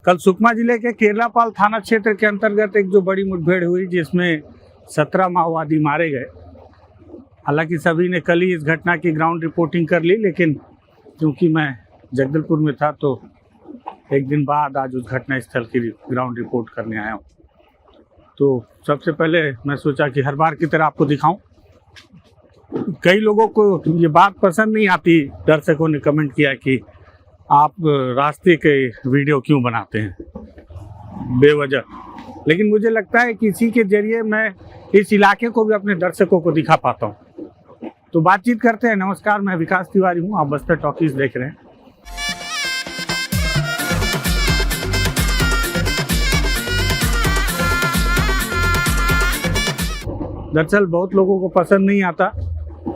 कल सुकमा जिले के केरलापाल थाना क्षेत्र के अंतर्गत एक जो बड़ी मुठभेड़ हुई जिसमें 17 माओवादी मारे गए। हालांकि सभी ने कल ही इस घटना की ग्राउंड रिपोर्टिंग कर ली, लेकिन क्योंकि मैं जगदलपुर में था तो एक दिन बाद आज उस घटना स्थल की ग्राउंड रिपोर्ट करने आया हूँ। तो सबसे पहले मैं सोचा कि हर बार की तरह आपको दिखाऊं। कई लोगों को ये बात पसंद नहीं आती, दर्शकों ने कमेंट किया कि आप रास्ते के वीडियो क्यों बनाते हैं बेवजह, लेकिन मुझे लगता है कि इसी के जरिए मैं इस इलाके को भी अपने दर्शकों को दिखा पाता हूँ। तो बातचीत करते हैं। नमस्कार, मैं विकास तिवारी हूँ, आप बस्तर टॉकीज देख रहे हैं। दरअसल बहुत लोगों को पसंद नहीं आता,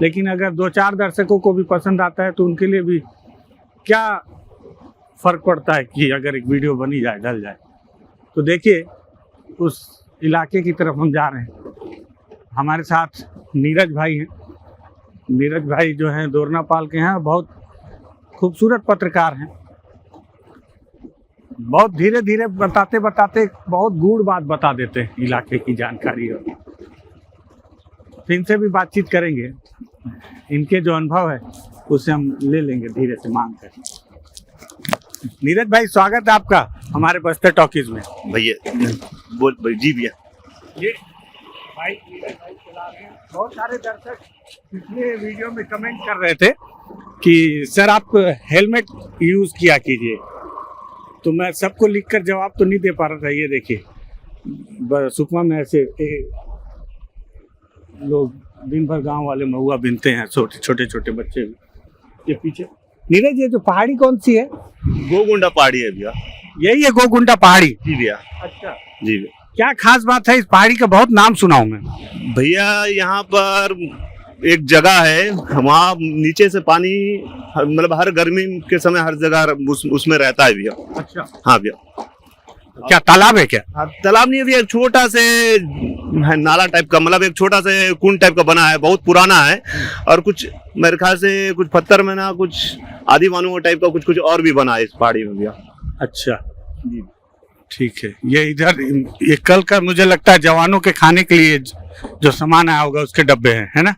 लेकिन अगर 2-4 दर्शकों को भी पसंद आता है तो उनके लिए भी क्या फ़र्क पड़ता है कि अगर एक वीडियो बनी जाए, डल जाए। तो देखिए, उस इलाके की तरफ हम जा रहे हैं। हमारे साथ नीरज भाई हैं। नीरज भाई जो हैं दोरनापाल के हैं, बहुत खूबसूरत पत्रकार हैं। बहुत धीरे धीरे बताते बताते बहुत गूढ़ बात बता देते हैं इलाके की जानकारी, और तो इनसे भी बातचीत करेंगे। इनके जो अनुभव है उसे हम ले लेंगे धीरे से मांग कर। नीरज भाई, स्वागत है आपका हमारे बस्तर टॉकीज में। भैया बोल भाई। जी भैया। ये भाई नीरज भाई चला रहे हैं। बहुत सारे दर्शक पिछले वीडियो में कमेंट कर रहे थे कि सर आप हेलमेट यूज़ किया कीजिए, तो मैं सबको लिखकर जवाब तो नहीं दे पा रहा था। ये देखिए, सुकमा में ऐसे लोग दिन भर गांव वाले महुआ बिनते हैं, छोटे छोटे बच्चे भी। ये पीछे नीरज, ये जो पहाड़ी कौन सी है? गोगुंडा पहाड़ी है भैया। यही है गोगुंडा पहाड़ी? जी भैया। अच्छा जी भैया। क्या खास बात है इस पहाड़ी का? बहुत नाम सुना हूं मैं भैया। यहाँ पर एक जगह है, वहाँ नीचे से पानी मतलब हर गर्मी के समय हर जगह उसमें रहता है भैया। अच्छा। हाँ भैया। क्या तालाब है क्या? तालाब नहीं है भैया, छोटा से है नाला टाइप का, मतलब एक छोटा से कुंड टाइप का बना है, बहुत पुराना है। और कुछ मेरे ख्याल से कुछ पत्थर में ना कुछ आदि मानव टाइप का कुछ और भी बना है इस पहाड़ी में भैया। अच्छा जी, ठीक है। ये इधर ये कल का मुझे लगता है जवानों के खाने के लिए जो सामान आया होगा उसके डब्बे हैं, है ना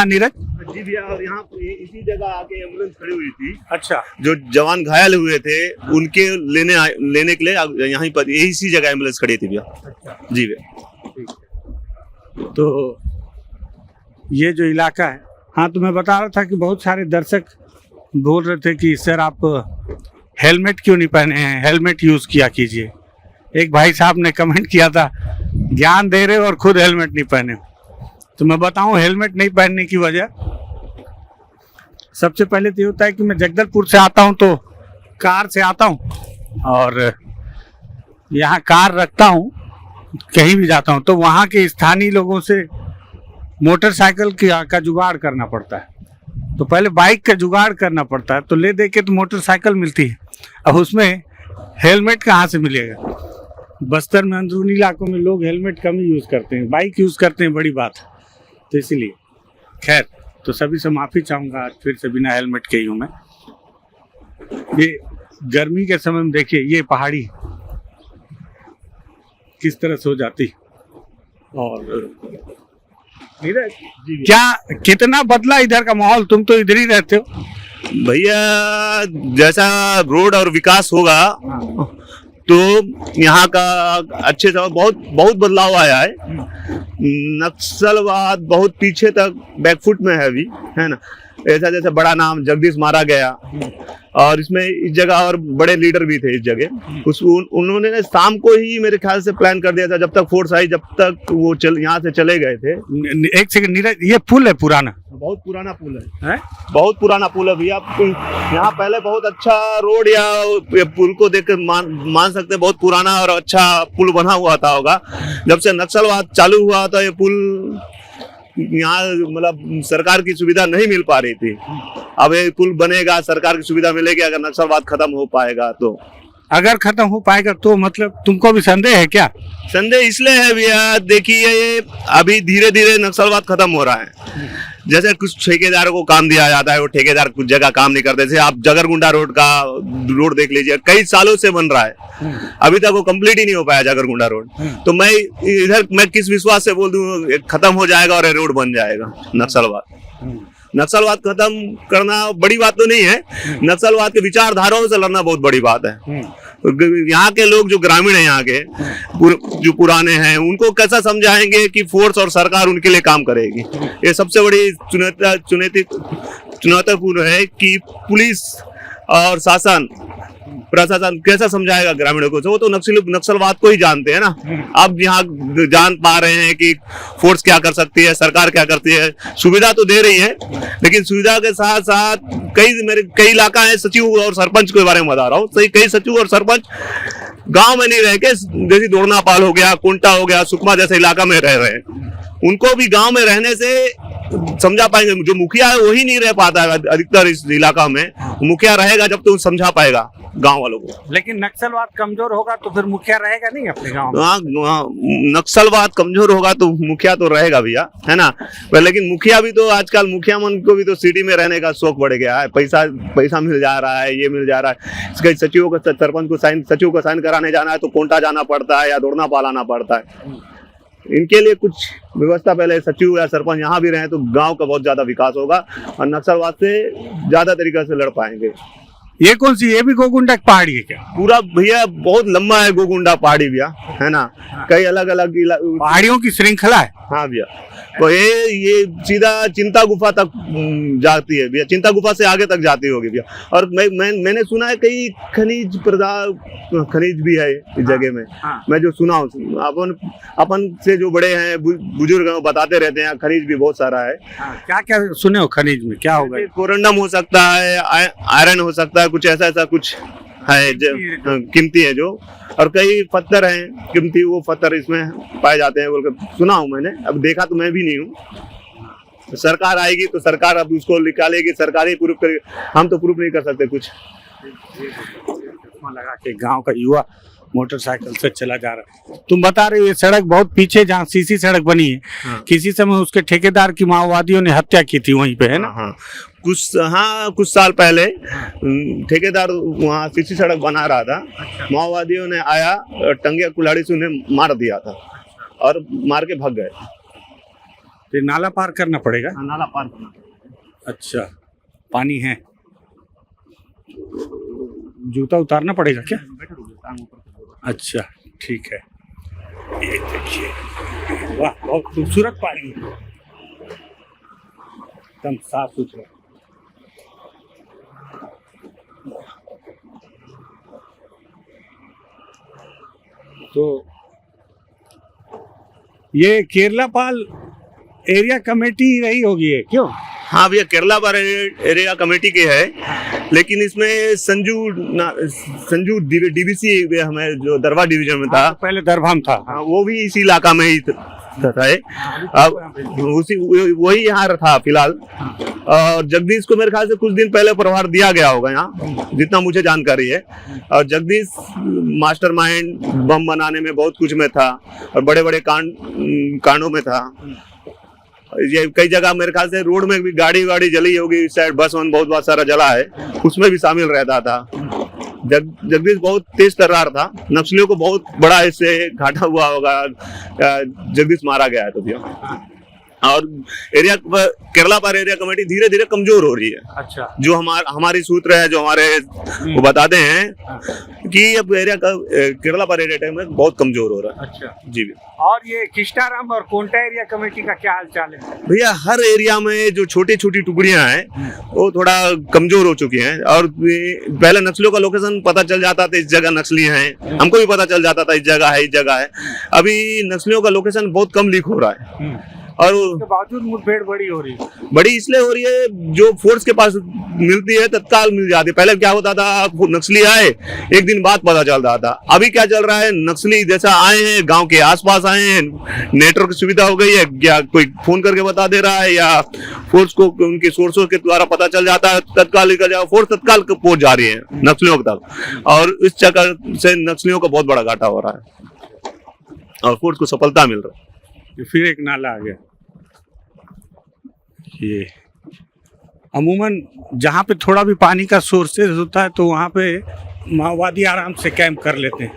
नीरज? जी भैया। और यहाँ इसी जगह आके एम्बुलेंस खड़ी हुई थी। अच्छा। जो जवान घायल हुए थे उनके लेने के लिए यहीं पर इसी जगह एम्बुलेंस खड़ी थी भैया। अच्छा। जी भैया। तो ये जो इलाका है, हाँ, तो मैं बता रहा था कि बहुत सारे दर्शक बोल रहे थे कि सर आप हेलमेट क्यों नहीं पहने हैं, हेलमेट यूज़ किया कीजिए। एक भाई साहब ने कमेंट किया था, ज्ञान दे रहे हो और खुद हेलमेट नहीं पहने। तो मैं बताऊं हेलमेट नहीं पहनने की वजह। सबसे पहले तो ये होता है कि मैं जगदलपुर से आता हूं तो कार से आता हूं, और यहाँ कार रखता हूं, कहीं भी जाता हूं तो वहाँ के स्थानीय लोगों से मोटरसाइकिल का जुगाड़ करना पड़ता है। तो पहले बाइक का जुगाड़ करना पड़ता है, तो ले दे के तो मोटरसाइकिल मिलती है। अब उसमें हेलमेट कहाँ से मिलेगा? बस्तर में अंदरूनी इलाकों में लोग हेलमेट कम ही यूज़ करते हैं, बाइक यूज़ करते हैं, बड़ी बात है। तो इसीलिए खैर, तो सभी से माफ़ी चाहूँगा, आज फिर से बिना हेलमेट के ही हूँ मैं। ये गर्मी के समय में देखिए ये पहाड़ी किस तरह से हो जाती। और नीरज, क्या कितना बदला इधर का माहौल? तुम तो इधर ही रहते हो भैया। जैसा रोड और विकास होगा तो यहाँ का अच्छे से बहुत बदलाव आया है। नक्सलवाद बहुत पीछे तक बैकफुट में है अभी, है ना। ऐसा जैसे बड़ा नाम जगदीश मारा गया, और इसमें इस जगह और बड़े लीडर भी थे इस जगह। उन्होंने शाम को ही मेरे ख्याल से प्लान कर दिया था, जब तक फोर्स आई, जब तक वो यहाँ से चले गए थे। एक सेकंड नीरज, ये पुल है पुराना? बहुत पुराना पुल है? बहुत पुराना पुल है भैया। यहाँ पहले बहुत अच्छा रोड या पुल को देख कर मान सकते हैं बहुत पुराना और अच्छा पुल बना हुआ था होगा। जब से नक्सलवाद चालू हुआ था ये पुल यहाँ मतलब सरकार की सुविधा नहीं मिल पा रही थी। अब ये पुल बनेगा, सरकार की सुविधा मिलेगी, अगर नक्सलवाद खत्म हो पाएगा तो। अगर खत्म हो पाएगा तो मतलब तुमको भी संदेह है क्या? संदेह इसलिए है भैया, देखिए अभी धीरे धीरे नक्सलवाद खत्म हो रहा है। जैसे कुछ ठेकेदारों को काम दिया जाता है, वो ठेकेदार कुछ जगह काम नहीं करते। जैसे आप जगरगुंडा रोड का रोड देख लीजिए, कई सालों से बन रहा है, अभी तक वो कंप्लीट ही नहीं हो पाया जगरगुंडा रोड। तो मैं किस विश्वास से बोल दूं खत्म हो जाएगा और रोड बन जाएगा। नक्सलवाद खत्म करना बड़ी बात तो नहीं है, नक्सलवाद के विचारधाराओं से लड़ना बहुत बड़ी बात है। यहाँ के लोग जो ग्रामीण हैं, यहाँ के जो पुराने हैं, उनको कैसा समझाएंगे कि फोर्स और सरकार उनके लिए काम करेगी। ये सबसे बड़ी चुनौतीपूर्ण है कि पुलिस और शासन प्रशासन कैसा समझाएगा ग्रामीणों को। वो तो नक्सलवाद को ही जानते हैं ना। अब यहाँ जान पा रहे हैं कि फोर्स क्या कर सकती है, सरकार क्या करती है। सुविधा तो दे रही है, लेकिन सुविधा के साथ साथ कई इलाका है, सचिव और सरपंच के बारे में बता रहा हूँ, कई सचिव और सरपंच गांव में नहीं रह के, जैसे दोड़नापाल हो गया, कुंटा हो गया, सुकमा जैसे इलाका में रह रहे हैं। उनको भी गांव में रहने से समझा पाएंगे। जो मुखिया है वही नहीं रह पाता है अधिकतर इस इलाका में। मुखिया रहेगा जब तो समझा पाएगा गांव वालों को। लेकिन नक्सलवाद कमजोर होगा तो फिर मुखिया रहेगा नहीं अपने गांव में। हाँ, नक्सलवाद कमजोर होगा तो मुखिया तो रहेगा भैया, है ना। लेकिन मुखिया भी तो आजकल मुखिया मन को भी तो सिटी में रहने का शौक बढ़ गया है। पैसा मिल जा रहा है, ये मिल जा रहा है। इसके सचिवों को, सरपंच को सचिव को साइन कराने जाना है तो कोंटा जाना पड़ता है या दोड़नापाल आना पड़ता है। इनके लिए कुछ व्यवस्था पहले सचिव या सरपंच यहाँ भी रहे तो गांव का बहुत ज्यादा विकास होगा और नक्सलवाद से ज्यादा तरीके से लड़ पाएंगे। ये कौन सी, ये भी गोगुंडा पहाड़ी है क्या? पूरा भैया बहुत लंबा है गोगुंडा पहाड़ी भैया, है ना। कई अलग अलग पहाड़ियों की श्रृंखला है। हाँ भैया, तो ये सीधा चिंता गुफा तक जाती है भैया, चिंता गुफा से आगे तक जाती होगी भैया। और मैंने सुना है कई खनिज भी है इस जगह में। मैं जो सुना हूँ, अपन से जो बड़े हैं बुजुर्ग हैं बताते रहते हैं, खनिज भी बहुत सारा है। क्या क्या सुने हो खनिज में, क्या होगा? कोरंडम हो सकता है, आयरन हो सकता है, कुछ ऐसा कुछ है कीमती है जो, और कई पत्थर हैं कीमती, वो पत्थर इसमें पाए जाते हैं बोलकर सुना हूं मैंने। अब देखा तो मैं भी नहीं हूँ। सरकार आएगी तो सरकार अब उसको निकालेगी, सरकार ही प्रूफ करेगी, हम तो प्रूफ नहीं कर सकते कुछ। लगा के गांव का युवा मोटरसाइकिल से चला जा रहा है। तुम बता रहे हो ये सड़क बहुत पीछे जहाँ सीसी सड़क बनी है, किसी समय उसके ठेकेदार की माओवादियों ने हत्या की थी वहीं पे, है ना? कुछ साल पहले ठेकेदार वहाँ सीसी सड़क बना रहा था। माओवादियों ने आया, टंगिया कुल्हाड़ी से उन्हें मार दिया था और मार के भाग गए। फिर नाला पार करना पड़ेगा? नाला पार करना। अच्छा, पानी है, जूता उतारना पड़ेगा क्या? अच्छा, ठीक है। ये देखिए, वाह, बहुत खूबसूरत पानी है, एकदम साफ सुथरा। तो ये केरलापाल एरिया कमेटी रही होगी है, क्यों? हाँ भैया, केरलापाल एरिया कमेटी के है, लेकिन इसमें संजू डीबीसी हमें जो दरभा डिवीजन में था, पहले दरभा में था। वो भी इसी इलाका में ही था। अब वही यहाँ था फिलहाल। और जगदीश को मेरे ख्याल से कुछ दिन पहले प्रभार दिया गया होगा यहाँ, जितना मुझे जानकारी है। और जगदीश मास्टरमाइंड बम बनाने में बहुत कुछ में था और बड़े बड़े कांडों में था। ये कई जगह मेरे ख्याल से रोड में भी गाड़ी जली होगी, इस साइड बस बहुत सारा जला है, उसमें भी शामिल रहता था। जगदीश बहुत तेज तर्रार था, नक्सलियों को बहुत बड़ा इससे घाटा हुआ होगा, जगदीश मारा गया है तो भैया। और केरलापाल एरिया कमेटी धीरे धीरे कमजोर हो रही है। अच्छा, जो हमारी सूत्र है जो हमारे वो बताते हैं कि अब केरलापाल एरिया में बहुत कमजोर हो रहा है। अच्छा जी। और ये किस्टाराम और कोंटा एरिया कमेटी का क्या हाल चाल है? भैया, हर एरिया में जो छोटी छोटी टुकड़ियां हैं वो थोड़ा कमजोर हो चुकी हैं। और पहले नक्सलियों का लोकेशन पता चल जाता था, इस जगह नक्सली हैं, हमको भी पता चल जाता था इस जगह है, इस जगह है। अभी नक्सलियों का लोकेशन बहुत कम लीक हो रहा है और उसके बावजूद मुठभेड़ बड़ी हो रही है। बड़ी इसलिए हो रही है, जो फोर्स के पास मिलती है तत्काल मिल जाती है। पहले क्या होता था, नक्सली आए एक दिन बाद पता चल रहा था। अभी क्या चल रहा है, नक्सली जैसा आए हैं, गांव के आसपास आए हैं, नेटवर्क की सुविधा हो गई है, या कोई फोन करके बता दे रहा है या फोर्स को उनके सोर्सों के द्वारा पता चल जाता है, तत्काल निकल जाए, फोर्स तत्काल पहुंच जा रही है नक्सलियों तक। और इस चक्कर से नक्सलियों को बहुत बड़ा घाटा हो रहा है और फोर्स को सफलता मिल रहा है। फिर एक नाला आ गया, ये अमूमन जहाँ पे थोड़ा भी पानी का सोर्सेज होता है तो वहाँ पे माओवादी आराम से कैंप कर लेते हैं।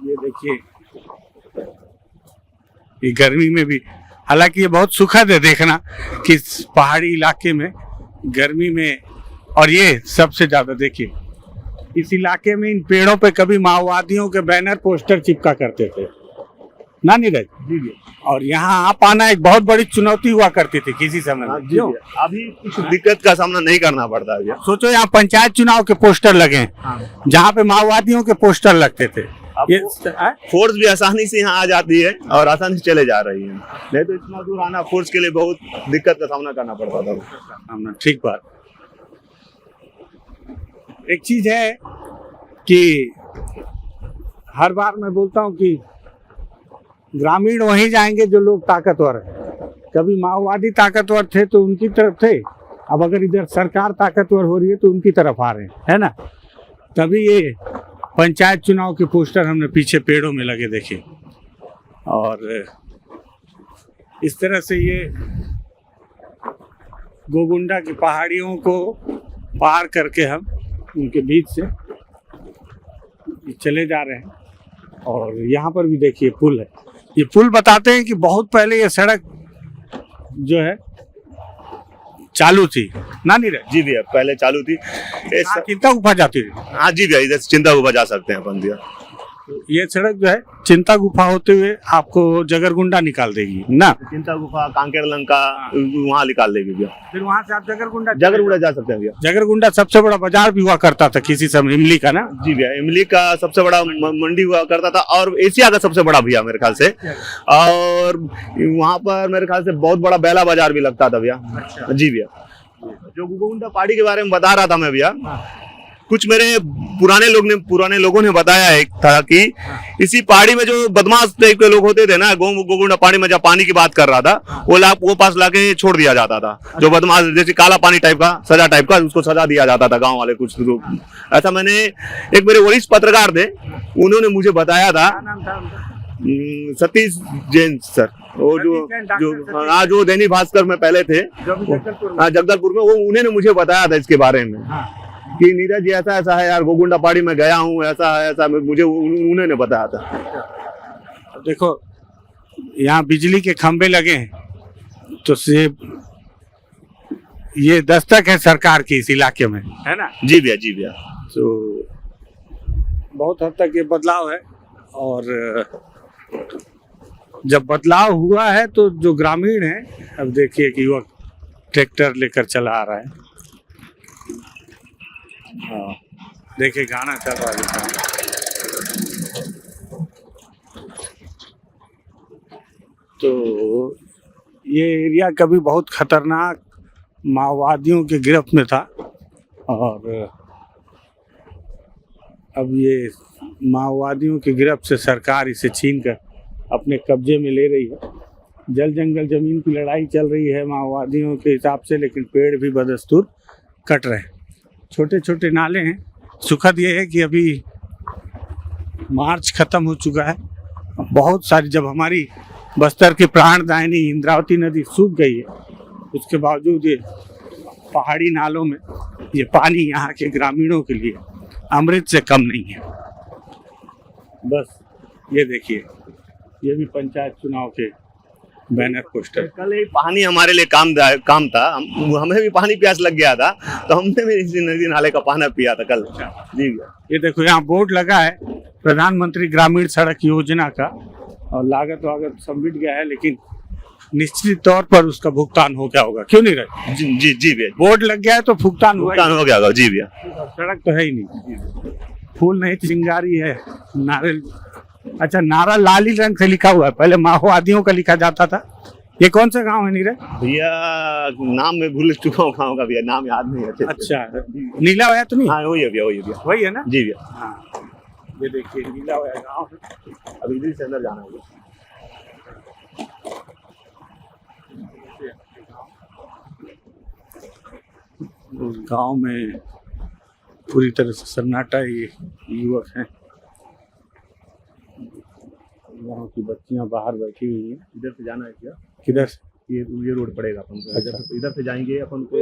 ये देखिए, ये गर्मी में भी, हालांकि ये बहुत सुखद है देखना कि इस पहाड़ी इलाके में गर्मी में, और ये सबसे ज्यादा देखिए इस इलाके में इन पेड़ों पे कभी माओवादियों के बैनर पोस्टर चिपका करते थे ना नीरज जी। और यहाँ आ पाना एक बहुत बड़ी चुनौती हुआ करती थी किसी समय में। जी, अभी कुछ दिक्कत का सामना नहीं करना पड़ता है। सोचो यहाँ पंचायत चुनाव के पोस्टर लगे हैं जहाँ पे माओवादियों के पोस्टर लगते थे। ये फोर्स भी आसानी से यहाँ आ जाती है और आसानी से चले जा रही है, नहीं तो इतना दूर आना फोर्स के लिए बहुत दिक्कत का सामना करना पड़ता था। ठीक बात। एक चीज है कि हर बार मैं बोलता हूँ कि ग्रामीण वहीं जाएंगे जो लोग ताकतवर हैं। कभी माओवादी ताकतवर थे तो उनकी तरफ थे, अब अगर इधर सरकार ताकतवर हो रही है तो उनकी तरफ आ रहे हैं, है ना। तभी ये पंचायत चुनाव के पोस्टर हमने पीछे पेड़ों में लगे देखे, और इस तरह से ये गोगुंडा की पहाड़ियों को पार करके हम उनके बीच से चले जा रहे हैं। और यहाँ पर भी देखिए पुल है। ये पुल बताते हैं कि बहुत पहले ये सड़क जो है चालू थी ना नीरज जी। भैया पहले चालू थी, चिंता गुफा जाती थी। हाँ जी भैया, इधर चिंता गुफा जा सकते हैं अपन भैया। ये सड़क जो है चिंता गुफा होते हुए आपको जगरगुंडा निकाल देगी ना। चिंता गुफा, कांकेर लंका वहाँ निकाल देगी भैया। फिर वहाँ से आप जगरगुंडा जा सकते हैं भैया। जगरगुंडा सबसे बड़ा बाजार भी हुआ करता था किसी समय, इमली का ना जी भैया। इमली का सबसे बड़ा मंडी हुआ करता था और एशिया का सबसे बड़ा भैया मेरे ख्याल से। और वहाँ पर मेरे ख्याल से बहुत बड़ा बेला बाजार भी लगता था भैया। जी भैया, जो गोगुंडा पहाड़ी के बारे में बता रहा था मैं भैया, कुछ मेरे पुराने लोगों ने बताया है था कि इसी पहाड़ी में जो बदमाश टाइप के लोग होते थे ना, गोगुंडा पहाड़ी में जब पानी की बात कर रहा था, वो पास लाके छोड़ दिया जाता था। जो बदमाश जैसे काला पानी टाइप का, सजा टाइप का, उसको सजा दिया जाता था गांव वाले कुछ लोग। ऐसा मैंने, एक मेरे वरिष्ठ पत्रकार थे, उन्होंने मुझे बताया था, सतीश जैन सर, वो जो दैनिक भास्कर में पहले थे जगदलपुर में, वो उन्होंने मुझे बताया था इसके बारे में कि नीरज जी ऐसा है यार, गोगुंडा पहाड़ी में गया हूँ, ऐसा मुझे उन्होंने बताया था। देखो यहाँ बिजली के खंभे लगे हैं तो ये दस्तक है सरकार की इस इलाके में, है ना जी भैया। जी भैया, तो बहुत हद तक ये बदलाव है। और जब बदलाव हुआ है तो जो ग्रामीण है, अब देखिए कि युवक ट्रैक्टर लेकर चला आ रहा है। हाँ देखिए गाना चल रहा है। तो ये एरिया कभी बहुत खतरनाक माओवादियों के गिरफ्त में था, और अब ये माओवादियों की गिरफ्त से सरकार इसे छीनकर अपने कब्जे में ले रही है। जल जंगल जमीन की लड़ाई चल रही है माओवादियों के हिसाब से, लेकिन पेड़ भी बदस्तूर कट रहे हैं। छोटे छोटे नाले हैं। सुखद ये है कि अभी मार्च खत्म हो चुका है, बहुत सारी, जब हमारी बस्तर की प्राणदायिनी इंद्रावती नदी सूख गई है, उसके बावजूद ये पहाड़ी नालों में ये पानी यहाँ के ग्रामीणों के लिए अमृत से कम नहीं है। बस ये देखिए, ये भी पंचायत चुनाव के बैनर पोस्टर। कल एक पानी हमारे लिए काम था, हमें भी पानी प्यास लग गया था, तो हमने भी इसी नदी नाले का पानी पिया था कल जी। ये देखो यहाँ बोर्ड लगा है प्रधानमंत्री ग्रामीण सड़क योजना का, और लागत वागत सब मिट गया है, लेकिन निश्चित तौर पर उसका भुगतान हो गया होगा, क्यों नहीं रहे? जी भैया, बोर्ड लग गया है तो भुगतान हो गया होगा जी भैया। सड़क तो है ही नहीं, फूल नहीं चिंगारी है, नारियल। अच्छा, नारा लाली रंग से लिखा हुआ है, पहले माओवादियों का लिखा जाता था। ये कौन सा गांव है नीरज भैया? नाम मैं भूल चुका हूँ गाँव का भैया, नाम याद नहीं है। अच्छा, नीला होया तो नहीं? हाँ वही है भैया, वही है ना जी भैया। हाँ ये देखिए नीला होया गाँव है। अभी इधर से अंदर जाना होगा। उस गांव में पूरी तरह से सन्नाटा, ये युवक हैं, गांव की बच्चियां बाहर बैठी हुई हैं। इधर से जाना है क्या? किधर से? ये रोड पड़ेगा अपन को। अच्छा। इधर से जाएंगे अपन को